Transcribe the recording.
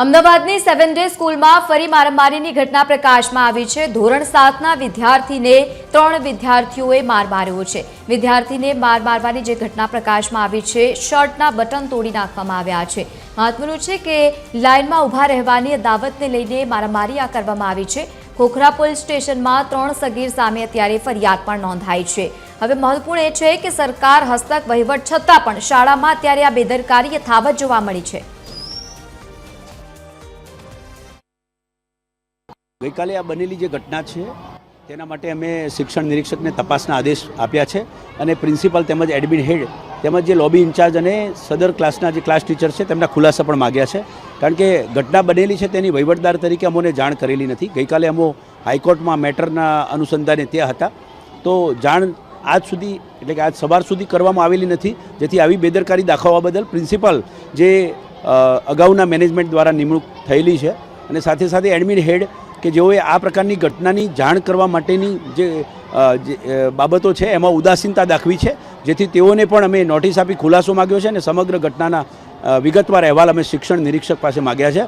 અમદાવાદની 7 ડે સ્કૂલમાં ફરી મારામારીની ઘટના પ્રકાશમાં આવી છે। ધોરણ 7ના વિદ્યાર્થીને 3 વિદ્યાર્થીઓએ માર માર્યો છે। વિદ્યાર્થીને માર મારવાની જે ઘટના પ્રકાશમાં આવી છે, શર્ટના બટન તોડી નાખવામાં આવ્યા છે। મહત્વનું છે કે લાઇનમાં ઊભા રહેવાની દાવતને લઈને મારામારી કરવામાં આવી છે। ખોખરા પોલીસ સ્ટેશનમાં 3 સગીર સામે અત્યારે ફરિયાદ પણ નોંધાઈ છે। હવે મહત્વપૂર્ણ એ છે કે સરકાર હસ્તક વહીવટ છતાં પણ શાળામાં અત્યારે આ બેદરકારી યથાવત જોવા મળી છે। ગઈકાલે આ બનેલી જે ઘટના છે તેના માટે અમે શિક્ષણ નિરીક્ષકને તપાસના આદેશ આપ્યા છે અને પ્રિન્સિપલ તેમજ એડમિન હેડ તેમજ જે લોબી ઇન્ચાર્જ અને સદર ક્લાસના જે ક્લાસ ટીચર છે તેમના ખુલાસા પણ માગ્યા છે, કારણ કે ઘટના બનેલી છે તેની વહીવટદાર તરીકે અમોને જાણ કરેલી નથી। ગઈકાલે અમો હાઈકોર્ટમાં મેટરના અનુસંધાને ત્યાં હતા, તો જાણ આજ સુધી એટલે કે આજ સવાર સુધી કરવામાં આવેલી નથી, જેથી આવી બેદરકારી દાખવવા બદલ પ્રિન્સિપલ જે અગાઉના મેનેજમેન્ટ દ્વારા નિમણૂક થયેલી છે અને સાથે સાથે એડમિન હેડ કે જેઓએ આ પ્રકારની ઘટનાની જાણ કરવા માટેની જે બાબતો છે એમાં ઉદાસીનતા દાખવી છે, જેથી તેઓને પણ અમે નોટિસ આપી ખુલાસો માગ્યો છે અને સમગ્ર ઘટનાના વિગતવાર અહેવાલ અમે શિક્ષણ નિરીક્ષક પાસે માગ્યા છે।